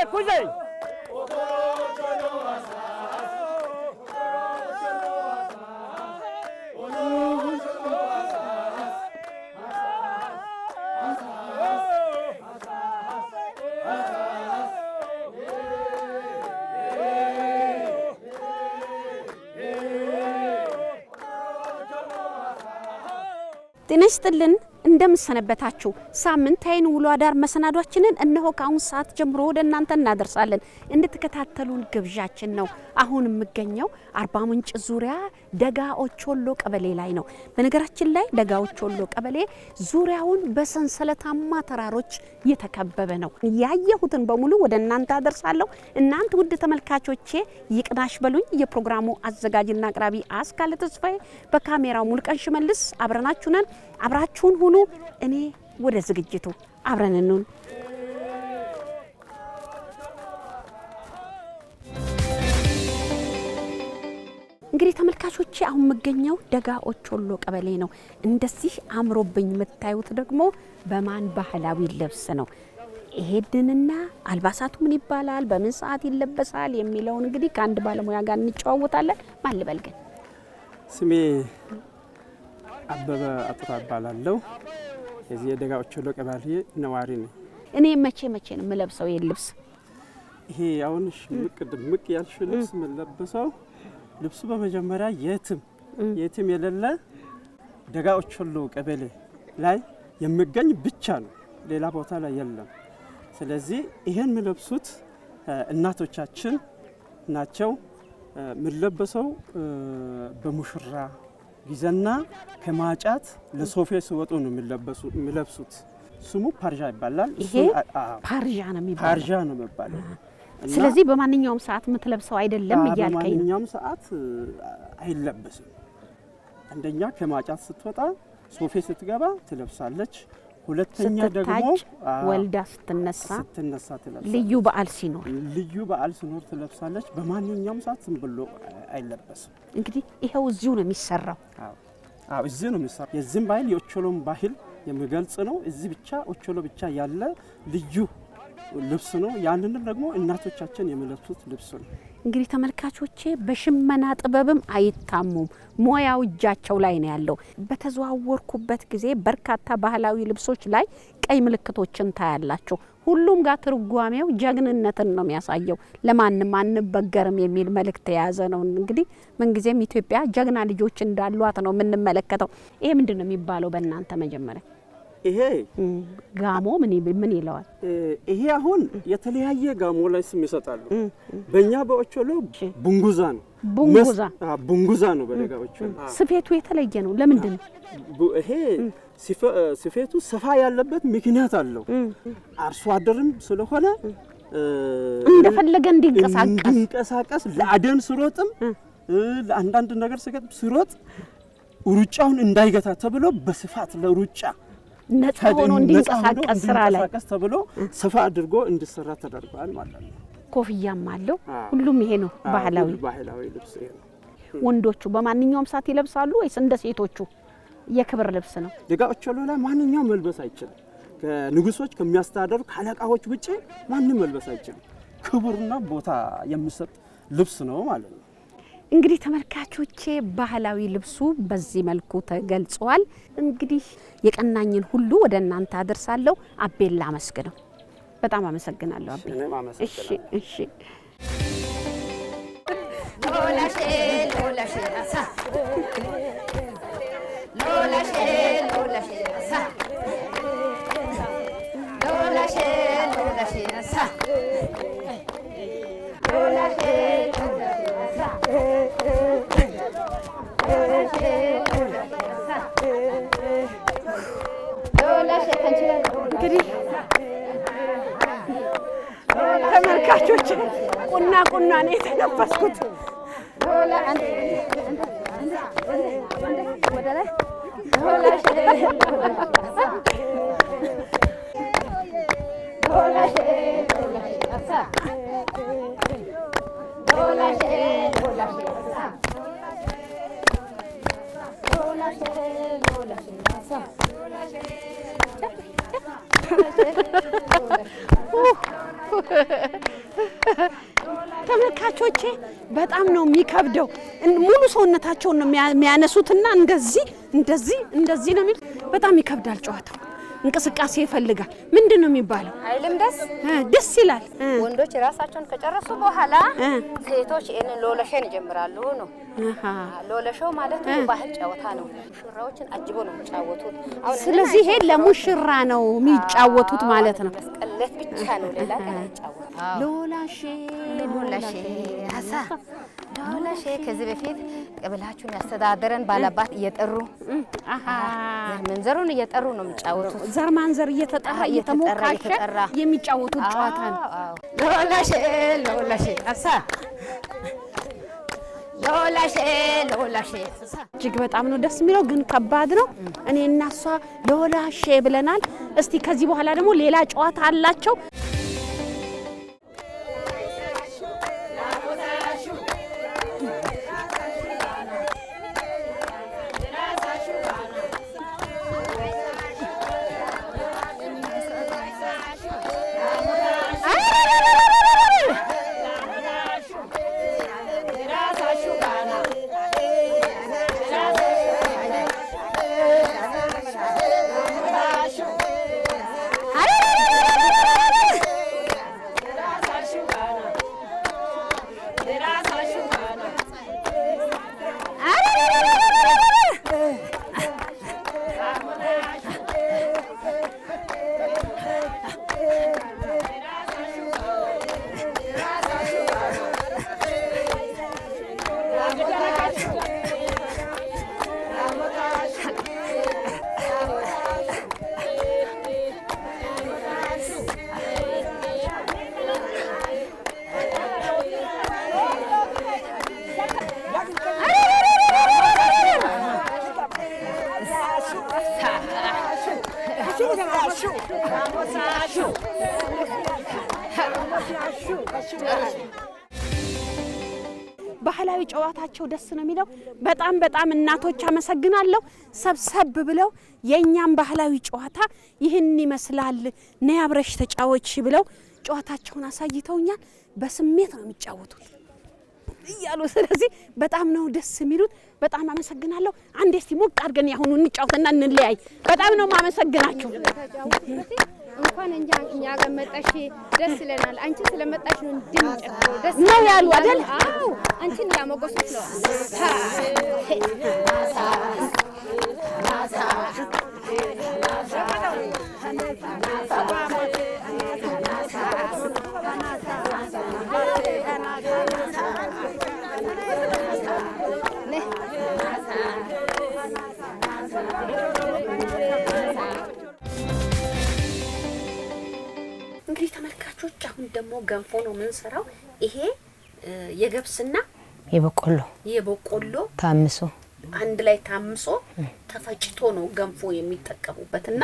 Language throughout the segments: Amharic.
구제 ጤና ይስጥልን እንደምሰነበታችሁ ሳምንታዊን ውሎ አዳር መሰናዷችንን እነሆ ከአሁን ሰዓት ጀምሮ ወደ እናንተ እናደርሳለን እንድትከታተሉን ግብዣችን ነው አሁን የምገኘው አርባ ምንጭ ዙሪያ ደጋ ኦቾሎ ቀበሌ ላይ ነው በነገራችን ላይ ደጋ ኦቾሎ ቀበሌ ዙሪያውን በሰንሰለታማ ተራሮች የተከበበ ነው ያየሁትን በሙሉ ወደ እናንተ አደርሳለሁ እናንተ ውድ ተመልካቾቼ ይቅናሽ በሉኝ የፕሮግራሙ አዘጋጅና አቅራቢ አስካለ ተስፋዬ በካሜራው ሙልቀን ሽመልስ አብረናችሁ ነን አብራችሁን ሁኑ እኔ ወደ ዝግጅቱ አብረን እንሁን እንግዲህ ተመልካቾቼ አሁን መገኘው ደጋ ኦቾሎ ቀበሌ ነው እንደዚህ አምሮብኝ የምታዩት ደግሞ በማን ባህላዊ ልብስ ነው ይሄድንና አልባሳቱ ምን ይባላል በምን ሰዓት ይለበሳል የሚለውን እንግዲህ ከአንድ ባለሙያ ጋር እንጫወታለን ማን ልበልገን ስሜ አበበ አጥራ ባላለው የዚህ የደጋ ኦቾሎ ቀበሌ ነዋሪ ነኝ እኔ መቼ ነው የምለብሰው ልብስ ይሄ አሁን ምቅ ያልሽ ልብስ መለበሰው ልብሱ በመጀመሪያ የትም የሌለ ደጋ ኦቾሎ ቀበሌ ላይ የሚገኝ ብቻ ነው ሌላ ቦታ ላይ የለም ስለዚህ ይሄን የሚለብሱት እናቶቻችን ናቸው የሚለበሰው በሙሽራ ጊዜና ከማጫት ለሶፌ ሲወጡ ነው የሚለብሱት ስሙ ፓርጃ ይባላል ይሄ ፓርጃ ነው የሚባለው ስለዚህ በማንኛውም ሰዓት የምትለብሰው አይደለም ይያልከኝ በማንኛውም ሰዓት አይለበስም አንደኛ ከማጫት ስትወጣ ሶፌ ስትገባ ትለብሳለች ሁለተኛ ደግሞ ወልዳ ስትነሳ ትለብሳለች ልዩ በዓል ሲኖር ትለብሳለች በማንኛውም ሰዓት ዝም ብሎ አይለበስም እንግዲህ ይሄው እዚሁ ነው የሚሰራው እዚሁ ነው የሚሰራው የዚህም ባህል የኦቾሎን ባህል የሚገልጽ ነው እዚህ ብቻ ኦቾሎ ብቻ ያለ ልዩ ልብስ ነው ያንንም ደግሞ እናቶቻችን የሚለብሱት ልብስ ነው እንግዲህ ተመልካቾቼ በሽመና ጥበብም አይታሙም ሞያው እጃቸው ላይ ነው ያለው በተዘዋወርኩበት ጊዜ በርካታ ባህላዊ ልብሶች ላይ ቀይ ምልክቶችን ታያላችሁ ሁሉም ጋር ትርጓሜው ጀግንነትን ነው የሚያሳየው ለማንም አንበገርም የሚል መልእክት የያዘ ነው እንግዲህ ምንጊዜም ኢትዮጵያ ጀግና ልጆች እንዳሏት ነው የምንመለከተው ይሄ ምንድነው የሚባለው በእናንተ መጀመሪያ ይሄ ጋሞ ምን ይለዋል ይሄ አሁን የተለያየ ጋሞ ላይ ስም ይሰጣሉ በእኛ በኦቾሎ ቡንጉዛ ነው በደጋ ኦቾሎ ስፌቱ የተለየ ነው ለምንድን ይሄ ስፌቱ ሰፋ ያለበት ምክንያት አለው አርሶ አደርም ስለሆነ እንደፈለገ እንዲንቀሳቀስ ለአደን ስሮጥም ለአንዳንድ ነገር ስሮጥ ሩጫውን እንዳይገታ ተብሎ በስፋት ለሩጫ ነፃ ሆኖ እንዲንቀሳቀስ ስራ ላይ ተብሎ ሰፋ አድርጎ እንዲሰራ ተደርጓል ማለት ነው ኮፍያም አለው ሁሉም ይሄ ነው ባህላዊ ልብስ ይሄ ነው ወንዶቹ በማንኛውም ሰዓት ይለብሳሉ ወይስ እንደ ሴቶቹ የክብር ልብስ ነው ደጋ ኦቾሎ ላይ ማንኛውም መልበስ አይችልም ከንጉሶች ከሚያስተዳደሩ ካለቃዎች ውጪ ማንንም መልበስ አይችልም ክብርና ቦታ የሚሰጥ ልብስ ነው ማለት ነው እንግዲህ ተመልካቾቼ ባህላዊ ልብሱ በዚህ መልኩ ተገልጿል እንግዲህ የቀናኝን ሁሉ ወደ እናንተ አደርሳለሁ አቤላ መስገነው በጣም አመሰግናለሁ አቤ እሺ እንግዲህ ተመልካቾች ቁና ነው የተነፈስኩት ተመልካቾቼ በጣም ነው የሚከብደው። ሙሉ ሰውነታቸውን ነው የሚያነሱትና እንደዚህ ነው የሚሉት። በጣም ይከብዳል ጨዋታው። እንቅስቃሴ ይፈልጋል። ምንድነው የሚባለው? አይልም ደስ ይላል። ወንዶች ራሳቸውን ከጨረሱ በኋላ ሴቶች ሎለሸን ይጀምራሉ ነው። ሎለሾው ማለት ባህል ጨዋታ ነው። ሙሽራዎችን አጅቦ ነው የሚጫወቱት። ስለዚህ ይሄ ለሙሽራ ነው የሚጫወቱት ማለት ነው። መስቀለት ብቻ ነው፣ ሌላ ቀን አይጫወቱም። ሎላሼ አሳ ሎላሼ ከዚህ በፊት ቀበላችሁን ያስተዳደረን ባላባት እየጠሩ መንዘሩን እየጠሩ ነው የሚጫወቱት። ዘር ማንዘር እየተጠራ እየተሞካሸ የሚጫወቱት ጨዋታ ነው። ሎላሼ አሳ ሎላሼ እጅግ በጣም ነው ደስ የሚለው፣ ግን ከባድ ነው። እኔ እና እሷ ሎላሼ ብለናል። እስቲ ከዚህ በኋላ ደግሞ ሌላ ጨዋታ አላቸው። ባህላዊ ጨዋታቸው ደስ ነው የሚለው። በጣም እናቶች አመሰግናለሁ። ሰብሰብ ብለው የኛም ባህላዊ ጨዋታ ይህን ይመስላል፣ ነይ አብረሽ ተጫወች ብለው ጨዋታቸውን አሳይተውኛል። በስሜት ነው የሚጫወቱት እያሉ፣ ስለዚህ በጣም ነው ደስ የሚሉት። በጣም አመሰግናለሁ። አንዴ እስቲ ሞቅ አድርገን ያሁኑ እንጫወትና እንለያይ። በጣም ነው ማመሰግናችሁ። እንኳን እኛ ጋር መጣሽ ደስ ይለናል። አንቺ ስለመጣሽ ነው እንድንጨፍር ደስ ነው ያሉ አይደል? አዎ አንቺን ያመጎሱት ነው። እንግዲህ ተመልካቾች አሁን ደግሞ ገንፎ ነው የምንሰራው። ይሄ የገብስና የበቆሎ ታምሶ አንድ ላይ ታምሶ ተፈጭቶ ነው ገንፎ የሚጠቀሙበትና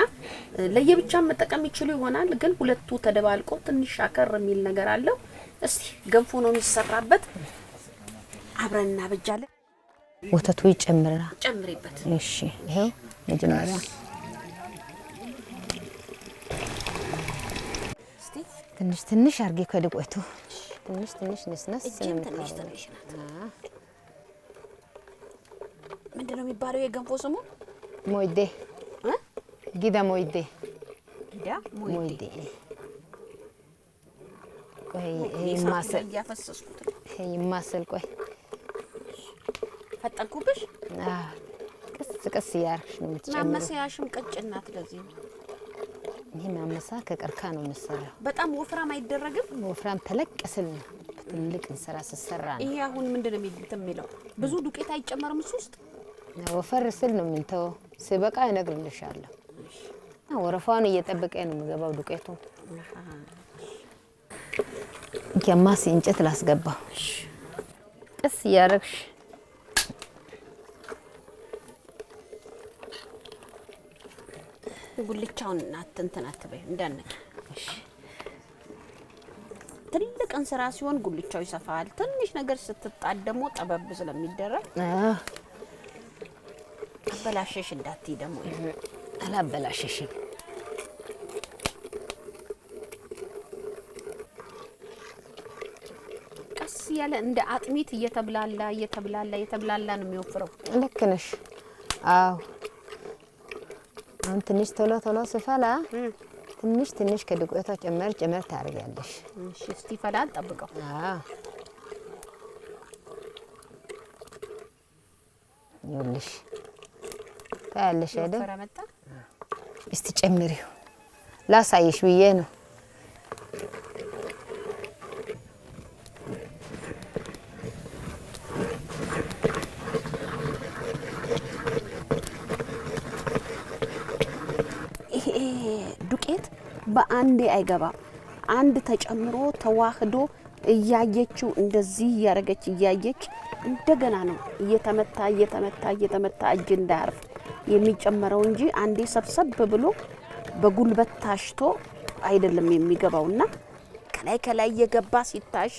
ለየብቻ መጠቀም ይችሉ ይሆናል፣ ግን ሁለቱ ተደባልቆ ትንሽ አከር የሚል ነገር አለው። እስቲ ገንፎ ነው የሚሰራበት፣ አብረን እናበጃለን። ወተቱ ይጨምራል። ጨምሪበት። እሺ ይሄ መጀመሪያ ትንሽ አርጌ ከድቆቱ ትንሽ ነስነስ ትንሽ ምንድነው የሚባለው የገንፎ ስሙ? ሞይዴ ጊዳ ሞይዴ ይማሰል ቆይ ፈጠንኩብሽ። ቀስ እያደረግሽ ነው የምትጨምሪው። ማመሰያሽም ቀጭን ናት። ለዚህ ነው ይሄ ማመሳ ከቀርካ ነው የሚሰራው። በጣም ወፍራም አይደረግም። ወፍራም ተለቅ ስል ነው ትልቅ እንሰራ ሲሰራ ነው። ይሄ አሁን ምንድነው የሚለው? ብዙ ዱቄት አይጨመርም እሱ ውስጥ። ወፈር ስል ነው የምንተው። ሲበቃ እነግርልሻለሁ። ወረፋውን እየጠበቀ ነው የሚገባው ዱቄቱ። ከማስ እንጨት ላስገባው። ቀስ እያደረግሽ ጉልቻውን እንትን አትበይ እንዳነቂ። እሺ ትልቅ እንስራ ሲሆን ጉልቻው ይሰፋል። ትንሽ ነገር ስትጣድ ደግሞ ጠበብ ስለሚደረግ አበላሸሽ እንዳትይ ደግሞ። አላበላሸሽም። እያለ እንደ አጥሚት እየተብላላ ነው የሚወፍረው። ልክ ነሽ። አዎ አሁን ትንሽ ቶሎ ስፈላ ትንሽ ከዱቄቷ ጨመር ታደርጊያለሽ። እሺ እስቲ ፈላ እንጠብቀው። አዎ ይኸውልሽ ታያለሽ አይደል? ፈረመጣ እስቲ ጨምሪው ላሳይሽ ብዬ ነው። ዱቄት በአንዴ አይገባም። አንድ ተጨምሮ ተዋህዶ እያየችው እንደዚህ እያረገች እያየች እንደገና ነው እየተመታ እጅ እንዳያርፍ የሚጨመረው እንጂ አንዴ ሰብሰብ ብሎ በጉልበት ታሽቶ አይደለም የሚገባውና ከላይ እየገባ ሲታሽ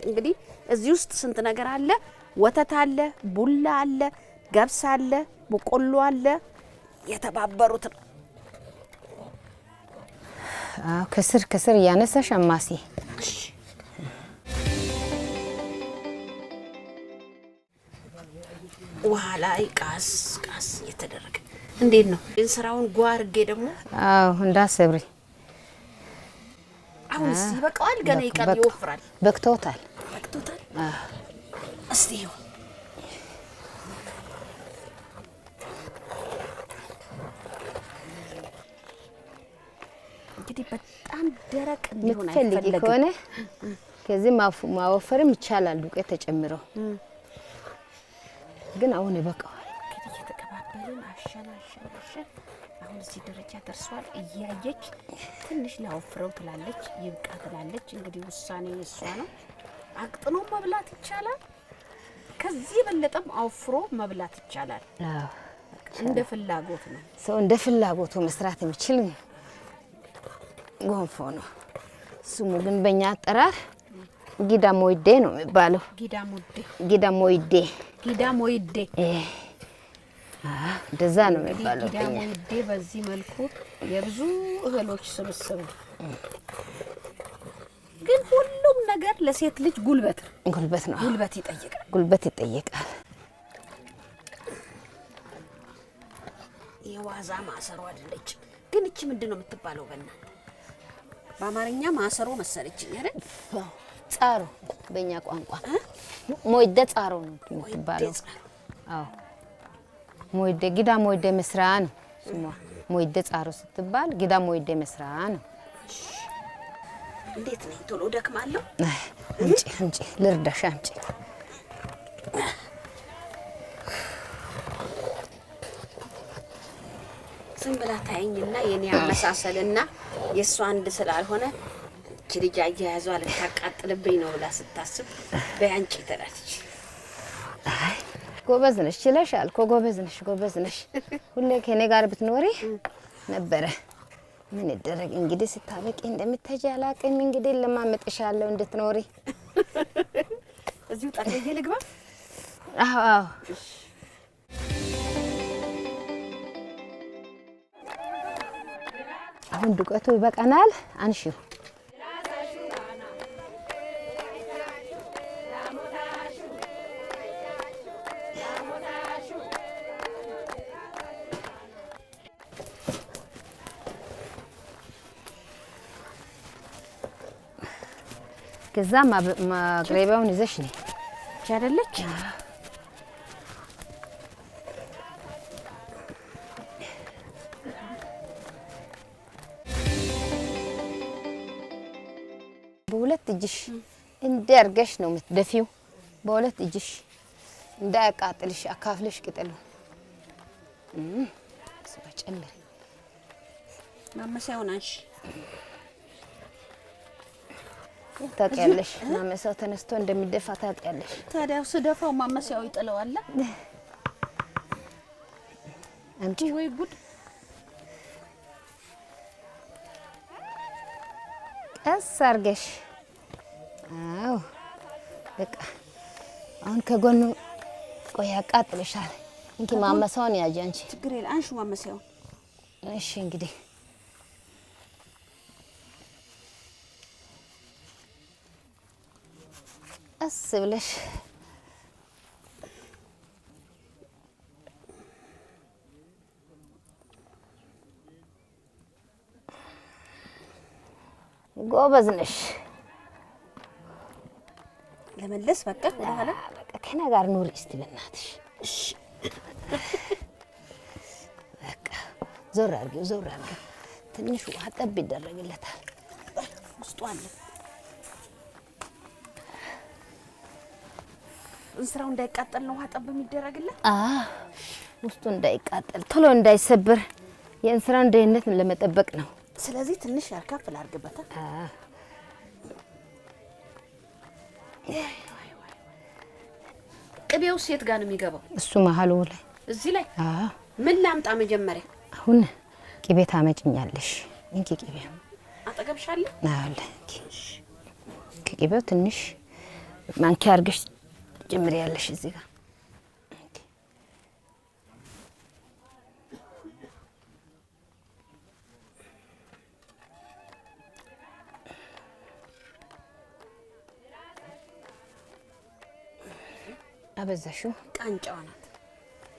እንግዲህ እዚህ ውስጥ ስንት ነገር አለ። ወተት አለ፣ ቡላ አለ፣ ገብስ አለ፣ በቆሎ አለ። የተባበሩት ነው። ከስር እያነሳሽ አማሲ። ውሃ ላይ ቃስ እየተደረገ እንዴት ነው እንስራውን ጓርጌ ደግሞ? አዎ እንዳሰብሪ። አሁን ይበቃዋል። ገና ይወፍራል። በቅቶታል። እስቲ እንግዲህ በጣም ደረቅ እንዲሆን አይፈልግም ከሆነ ከዚህ ማወፈርም ይቻላል። ዱቄት ተጨምሮ ግን አሁን ይበቃዋል። እንግዲህ እየተቀባበልን አሸን አሁን እዚህ ደረጃ ደርሷል። እያየች ትንሽ ላወፍረው ትላለች፣ ይብቃ ትላለች። እንግዲህ ውሳኔ እሷ ነው። አቅጥኖ መብላት ይቻላል። ከዚህ የበለጠም አወፍሮ መብላት ይቻላል። እንደ ፍላጎት ነው። ሰው እንደ ፍላጎቱ መስራት የሚችል ጎንፎ ነው። ስሙ ግን በእኛ አጠራር ጊዳሞይዴ ነው የሚባለው። ጊዳሞይዴ እንደዛ ነው የሚባለው። ጊዳሞይዴ በዚህ መልኩ የብዙ እህሎች ስብስብ ግን ሁሉም ነገር ለሴት ልጅ ጉልበት ነው። ጉልበት ይጠይቃል። የዋዛ ማሰሮ አይደለች። ግን እቺ ምንድነው የምትባለው? በእናንተ በአማርኛ ማሰሮ መሰለችኝ አይደል? ጻሮ በእኛ ቋንቋ ሞይደ ጻሮ ነው የምትባለው። አዎ ሞይደ ጊዳ ሞይደ መስራ ነው ስሟ። ሞይደ ጻሮ ስትባል ጊዳ ሞይደ መስራ ነው። እንዴት ነው? ቶሎ ደክማለሁ። አምጪ ልርዳሽ። አምጪ ዝም ብላ ታየኝና የኔ አመሳሰልና የእሷ አንድ ስላልሆነ እቺ ልጅ አያያዟ ልታቃጥልብኝ ነው ብላ ስታስብ በያንቺ ትላለች። አይ ጎበዝ ነሽ፣ ችለሻል እኮ ጎበዝ ነሽ። ሁሌ ከኔ ጋር ብትኖሪ ነበረ። ምን ይደረግ እንግዲህ ስታበቂ እንደምትሄጂ አላውቅም። እንግዲህ ለማመጥሻለሁ እንድትኖሪ። እዚሁ ጠቅልዬ ልግባ? አዎ አሁን ዱቄቱ ይበቃናል። አንሺው። ከዛ ማቅረቢያውን ይዘሽ ነይ አይደለች? በሁለት እጅሽ እንዲያርገሽ ነው የምትደፊው። በሁለት እጅሽ እንዳያቃጥልሽ አካፍለሽ ቅጠሉ ጨምሪ። ማመሳውን አንሺ። ታውቂያለሽ ማመሳው ተነስቶ እንደሚደፋ ታውቂያለሽ። ታዲያ ስደፋው ማመሳው ይጥለዋል። አንቺ ወይ ጉድ! ቀስ አርገሽ። አዎ በቃ አሁን ከጎኑ ቆይ ያቃጥልሻል። እንኪ ማመሳውን ያጂ አንቺ። ችግር የለም አንሺ ማመሳውን። እሺ እንግዲህ ቀስ ብለሽ ጎበዝ ነሽ። ለመለስ በቃ ወደ ኋላ በቃ ከኔ ጋር ኑሪ እስቲ በእናትሽ። እሺ በቃ ዞር አድርጊው። ትንሽ ውሃ ጠብ ይደረግለታል። ውስጡ አለ። እንስራው እንዳይቃጠል ነው ውሃ ጠብ የሚደረግለት። ውስጡ እንዳይቃጠል ቶሎ እንዳይሰበር የእንስራን ደህንነት ለመጠበቅ ነው። ስለዚህ ትንሽ ያርካፍ ላድርግበት። ቅቤው የት ጋር ነው የሚገባው? እሱ መሀሉ ላይ እዚህ ላይ። ምን ላምጣ መጀመሪያ? አሁን ቅቤ ታመጭኛለሽ። እንኪ ቅቤ አጠገብሻለሁ። አለ ከቅቤው ትንሽ ማንኪያ አድርገሽ ጀምሪያለሽ እዚህ ጋር። አበዛሽው? ቃንጫዋ ናት።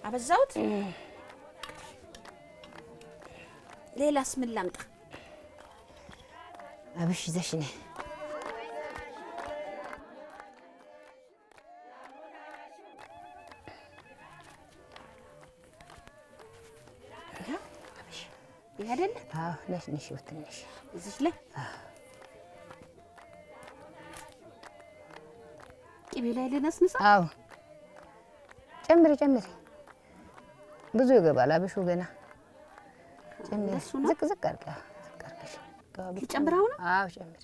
አበዛሁት። ሌላስ ምን ላምጣ? አብሽ ይዘሽ ነይ። ይሄ አይደለ? ነሽ ትንሽ እዚህ ላይ ቅቤ ላይ ልነስንሳ። ጨምሪ ብዙ ይገባል አብሹ ገና። ጨምሪ ዝቅ አድርገሽ ጨምራው ነው። ጨምሪ።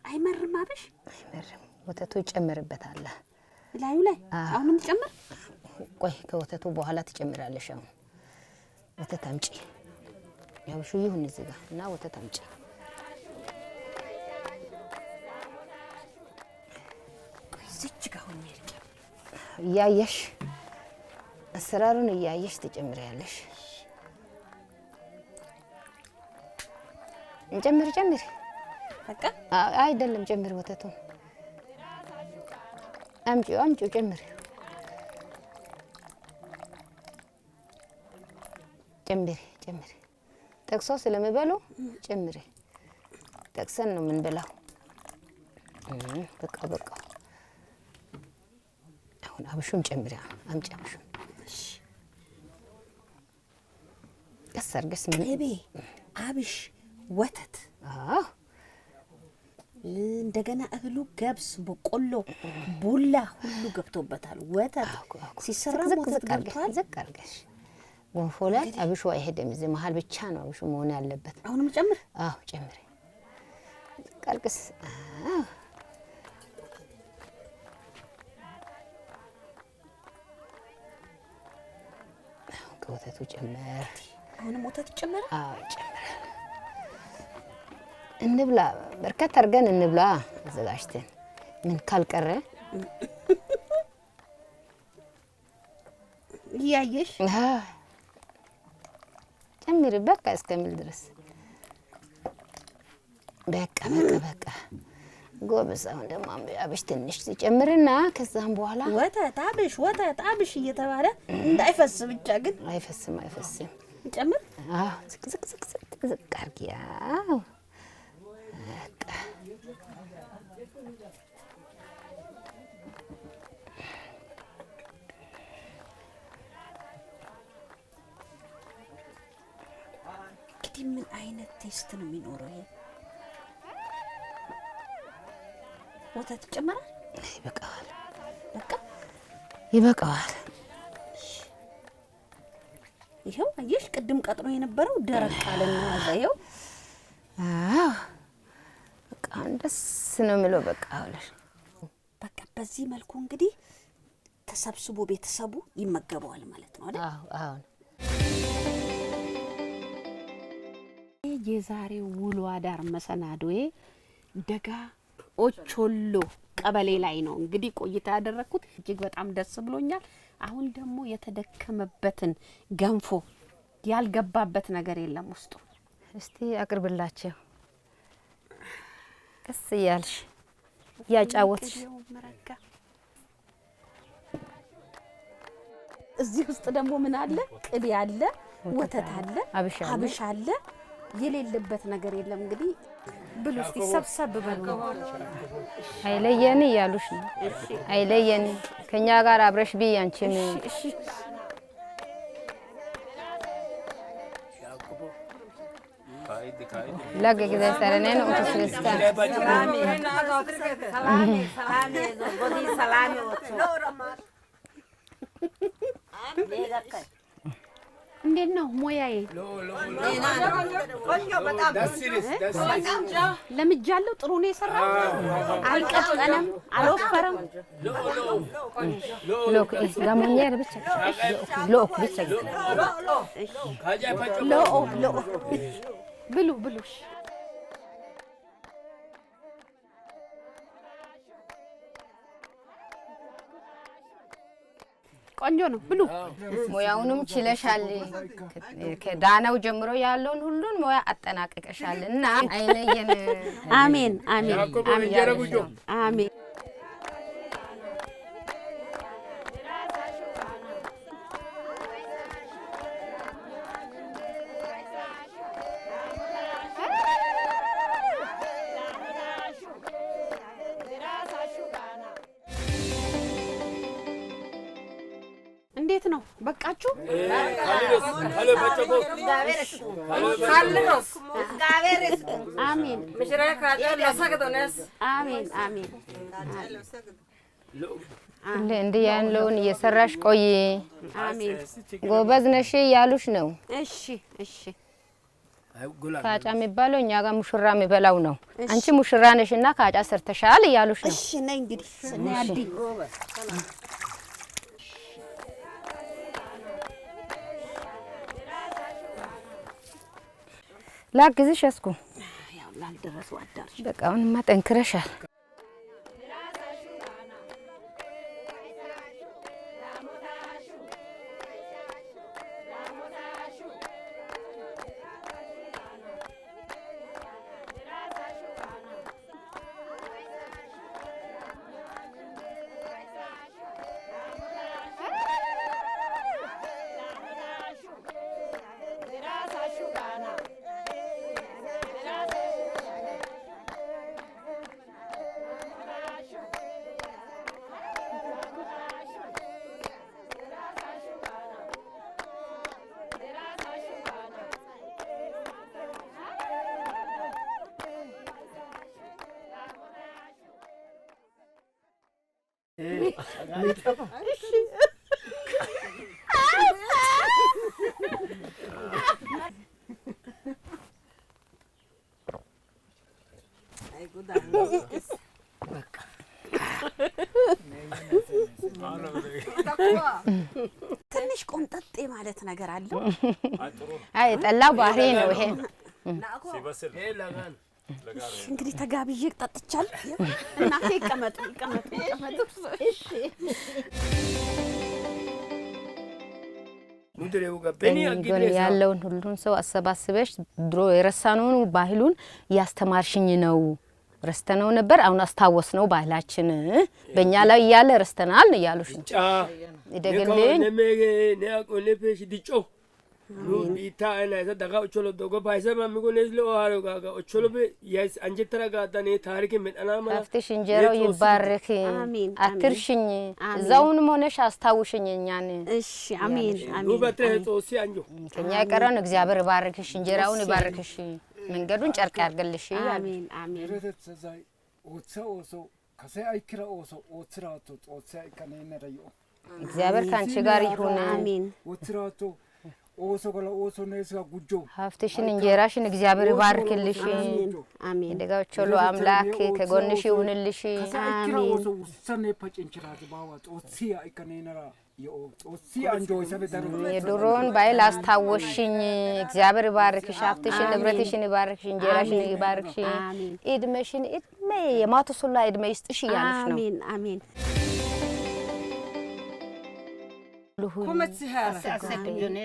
አይመርም አብሽ? አይመርም። ወተቱ ይጨምርበታል ላዩ ላይ። አሁንም ትጨምር? ቆይ ከወተቱ በኋላ ትጨምራለሽ። አሁን ወተት አምጪ። አብሹ ይሁን እዚህ ጋር እና ወተት አምጪ። እዚች ጋር ሆኜ እያየሽ አሰራሩን እያየሽ ትጨምሪያለሽ። ጨምሪ። በቃ አይደለም ጨምሪ። ወተቱ አምጪው ጨምሪ። ጠቅሶ ስለሚበሉ ጨምሪ። ጠቅሰን ነው የምንበላው። በቃ አሁን አብሹን ጨምሪ። አምጪ አብሹን። ቀስ አድርገሽ ቅቤ፣ አብሽ፣ ወተት፣ እንደገና እህሉ ገብስ፣ በቆሎ፣ ቡላ ሁሉ ገብቶበታል። ወተት ሲሰራ ወተት ገብቷል። ዝቅ አድርገሽ ወንፎ ላይ አብሹ አይሄድም። እዚህ መሀል ብቻ ነው አብሹ መሆን ያለበት። አሁንም ጨምር። ጨምሪ። ዝቅ አድርገሽ ወተቱ ጨመር። አሁንም ወተት ጨመረ። ጨመረ። እንብላ። በርከት አድርገን እንብላ አዘጋጅተን። ምን ካልቀረ እያየሽ ጨምሪ። በቃ እስከሚል ድረስ በቃ ጎበዝ። አሁን ደግሞ አብሽ ትንሽ ሲጨምርና ከዛም በኋላ ወተት አብሽ እየተባለ እንዳይፈስ ብቻ። ግን አይፈስም ጨምር። ዝቅ አድርጊ። በቃ እንግዲህ ምን አይነት ቴስት ነው የሚኖረው? ይሄ ወተት ይጨመራል። ይበቃዋል። ይሄው አየሽ፣ ቅድም ቀጥኖ የነበረው ደረቅ አለና ይሄው። በቃ ደስ ነው የሚለው። በቃ በዚህ መልኩ እንግዲህ ተሰብስቦ ቤተሰቡ ይመገበዋል ማለት ነው አይደል? አሁን የዛሬው ውሎ አዳር መሰናዶዬ ደጋ ኦቾሎ ቀበሌ ላይ ነው እንግዲህ ቆይታ ያደረኩት። እጅግ በጣም ደስ ብሎኛል። አሁን ደግሞ የተደከመበትን ገንፎ ያልገባበት ነገር የለም ውስጡ። እስቲ አቅርብላችሁ ቀስ እያልሽ ያጫወትሽ እዚህ ውስጥ ደግሞ ምን አለ? ቅቤ አለ፣ ወተት አለ፣ አብሽ አለ። የሌለበት ነገር የለም። እንግዲህ ብሉ እስቲ ሰብሰብ በሉ። አይለየን እያሉሽ ነው። አይለየን ከኛ ጋር አብረሽ ቢ አንቺም እሺ ላገ ግዛ ሰረኔ ነው ተስለስካ ሰላም እንዴት ነው ሞያዬ? ለምጃለሁ። ጥሩ ነው የሰራው። አልቀጠለም፣ አልወፈረም። ሎክ ጋሞኛር ብቻ ሎክ ብቻ ሎ ብሉ ብሉ። ቆንጆ ነው ብሉ። ሙያውንም ችለሻል። ከዳናው ጀምሮ ያለውን ሁሉን ሙያ አጠናቀቀሻል እና አይለየን። አሜን አሜን አሜን። እንዴት ነው በቃችሁ? አሜን አሜን አሜን። እንዲህ ያለውን እየሰራሽ ቆይ። አሜን ጎበዝ ነሽ ያሉሽ ነው። እሺ እሺ። ካጫ የሚባለው እኛ ጋር ሙሽራ የሚበላው ነው። አንቺ ሙሽራ ነሽና ካጫ ሰርተሻል ያሉሽ ነው። እሺ ነይ እንግዲህ ነይ አዲ ላግዝሽ እስኩ ያው ላልደረሱ አዳርሽ። በቃ አሁንማ ጠንክረሻል። ትንሽ ቆንጠጤ ማለት ነገር አለው። አይ ጠላው ባህሪ ነው ይሄ። እንግዲህ ተጋብዬ ጠጥቻለሁ። እናቴ ይቀመጡ ይቀመጡ ይቀመጡ። እሺ ጎን ያለውን ሁሉን ሰው አሰባስበሽ ድሮ የረሳነውን ባህሉን ያስተማርሽኝ ነው። ረስተነው ነበር አሁን አስታወስነው ባህላችን በእኛ ላይ ያለ ረስተናል ያሉሽ ነው። ይደገልኝ ቢታ እና ዘዳጋ ኦቾሎ ዶጎ ባይሰማ ሚጎኔስ ለዋሮ ጋጋ ኦቾሎ ያስ አንጀተራ ጋዳኔ ታሪክ መጣናማ አፍትሽ እንጀራው ይባረክ። አትርሽኝ ዛውን ሆነሽ አስታውሽኝ እኛን። እሺ አሜን አሜን። ውበቴ ጾሲ አንጆ ከኛ የቀረውን እግዚአብሔር ይባርክሽ፣ እንጀራውን ይባርክሽ፣ መንገዱን ጨርቅ ያርገልሽ። አሜን አሜን። ረተሰዛይ ኦሶ ከሰ አይክራ ኦትራቶ ኦትሳ ከነነረዩ እግዚአብሔር ካንቺ ጋር ይሁን። አሜን። ኦትራቶ ኦሶ ገላ ኦሶ ነስጋ ጉጆ ሀፍትሽን እንጀራሽን እግዚአብሔር ይባርክልሽ። አሜን። ደጋዎች ሁሉ አምላክ ከጎንሽ ይሁንልሽ። አሜን። ኦሶ ሰኔ ፓጭንችራት ባዋ ኦሲ አይከነነራ የድሮውን ባይል አስታወሽኝ። እግዚአብሔር ይባርክሽ፣ ሀብትሽን ንብረትሽን ይባርክሽ፣ እንጀራሽን ይባርክሽ፣ እድሜሽን እድሜ የማቱሱላ እድሜ ይስጥሽ እያለሽ ነው። አሜን አሜን። ኩመት ሲሃራ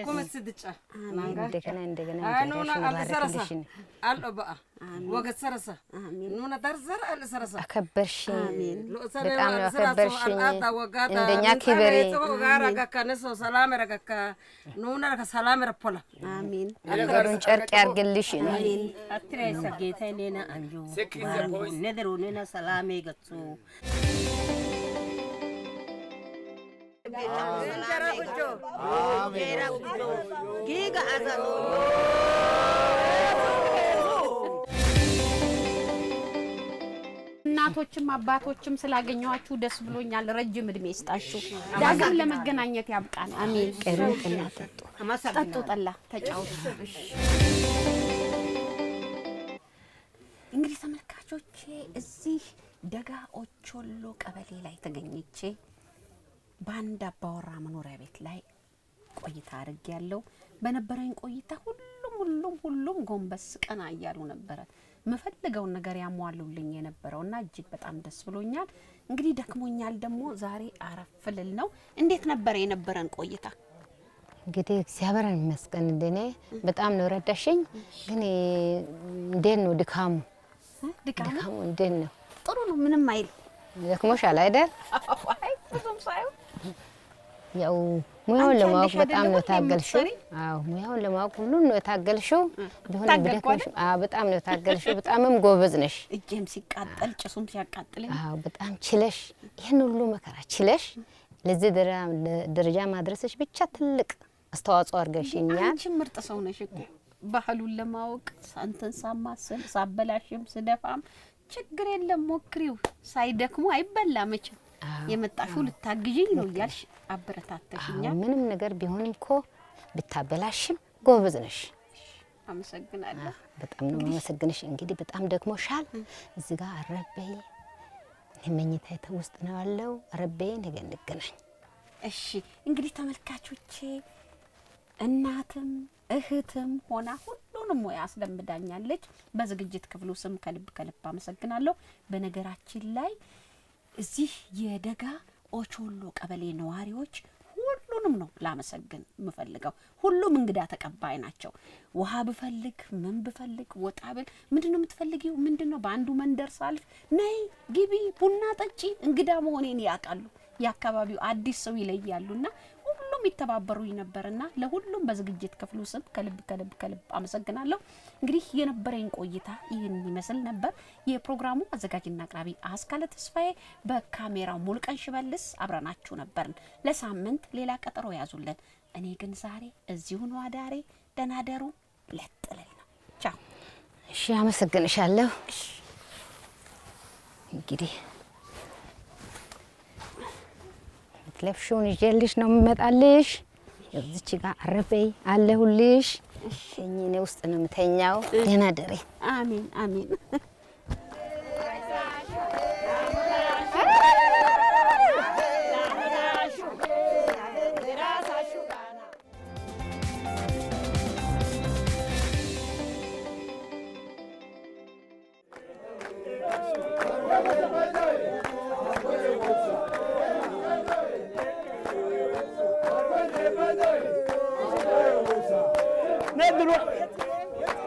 ኩመት ስድጫ እንደገና አይኑና አልሰረሳ አልኦባ ወገት ሰረሳ ኑና ደርዘር አልሰረሳ አከበርሽኝ በጣም ነው አከበርሽኝ እንደኛ ክብሬ ጋራ ጋካነሶ ሰላም ረጋካ ኑና ሰላም ረፖላ አሜን አከበሩን ጨርቅ ያርግልሽ አሜን አትራይሳ ጌታዬና አንጆ ነደሩና ሰላም ይገጹ እናቶችም አባቶችም ስላገኘዋችሁ ደስ ብሎኛል። ረጅም እድሜ ይስጣችሁ። ዳግም ለመገናኘት ያብቃን። አሜን። ቀሩና ጠጡ ጠላ ተጫውቱ። እንግዲህ ተመልካቾቼ እዚህ ደጋ ኦቾሎ ቀበሌ ላይ ተገኝቼ በአንድ አባወራ መኖሪያ ቤት ላይ ቆይታ አድርጌያለሁ። በነበረኝ ቆይታ ሁሉም ጎንበስ ቀና እያሉ ነበረ መፈልገው ነገር ያሟሉልኝ የነበረውና እጅግ በጣም ደስ ብሎኛል። እንግዲህ ደክሞኛል ደግሞ ዛሬ አረፍ ልል ነው። እንዴት ነበር የነበረን ቆይታ? እንግዲህ እግዚአብሔርን ይመስገን እንደኔ በጣም ነው ረዳሽኝ። ግን እንዴት ነው ድካሙ እንዴት ነው? ጥሩ ነው፣ ምንም አይል። ደክሞሻል አይደል? አይ ብዙም ሳይሆን ያው ሙያውን ለማወቅ በጣም ነው ታገልሽው። አዎ ሙያውን ለማወቅ ሁሉን ነው ታገልሽው። ቢሆን ብደክሞሽ በጣም ነው ታገልሽው። በጣምም ጎበዝ ነሽ። እጄም ሲቃጠል ጭሱም ሲያቃጥልኝ አዎ በጣም ችለሽ ይሄን ሁሉ መከራ ችለሽ ለዚህ ደረጃ ማድረስሽ ብቻ ትልቅ አስተዋጽኦ አድርገሽኛል። አንቺ ምርጥ ሰው ነሽ እኮ ባህሉን ለማወቅ ሳንተን ሳማሰል ሳበላሽም ስደፋም ችግር የለም ሞክሪው፣ ሳይደክሙ አይበላም። መቼም የመጣሽው ልታግዢኝ ነው እያልሽ አበረታተሽኛል። ምንም ነገር ቢሆንም እኮ ብታበላሽም ጎበዝ ነሽ። አመሰግናለሁ። በጣም ነው የማመሰግንሽ። እንግዲህ በጣም ደክሞሻል። እዚህ ጋር አረበይ ለመኝታ ውስጥ ነው ያለው። አረበይ ነገ እንገናኝ። እሺ እንግዲህ ተመልካቾቼ እናትም እህትም ሆና ሁሉንም ሙያ አስለምዳኛለች። በዝግጅት ክፍሉ ስም ከልብ አመሰግናለሁ። በነገራችን ላይ እዚህ የደጋ ኦቾሎ ቀበሌ ነዋሪዎች ሁሉንም ነው ላመሰግን የምፈልገው። ሁሉም እንግዳ ተቀባይ ናቸው። ውሃ ብፈልግ ምን ብፈልግ ወጣ ብል ምንድነው የምትፈልጊው? ምንድነው በአንዱ መንደር ሳልፍ ነይ ግቢ ቡና ጠጪ እንግዳ መሆኔን ያውቃሉ። የአካባቢው አዲስ ሰው ይለያሉና ሁሉም ይተባበሩኝ ነበርና ለሁሉም በዝግጅት ክፍሉ ስም ከልብ አመሰግናለሁ። እንግዲህ የነበረኝ ቆይታ ይህን ይመስል ነበር። የፕሮግራሙ አዘጋጅና አቅራቢ አስካለ ተስፋዬ፣ በካሜራው ሙልቀን ሽበልስ አብረናችሁ ነበርን። ለሳምንት ሌላ ቀጠሮ ያዙልን። እኔ ግን ዛሬ እዚሁ ነው አዳሬ። ደህና ደሩ። ለጥለል ነው። ቻው። እሺ አመሰግንሻለሁ። እንግዲህ ለፍሹን ይዤልሽ ነው የምመጣልሽ። እዚች ጋር አረበይ አለሁልሽ። እኔ ውስጥ ነው የምተኛው። ደህና ደሪ። አሜን አሜን። Ne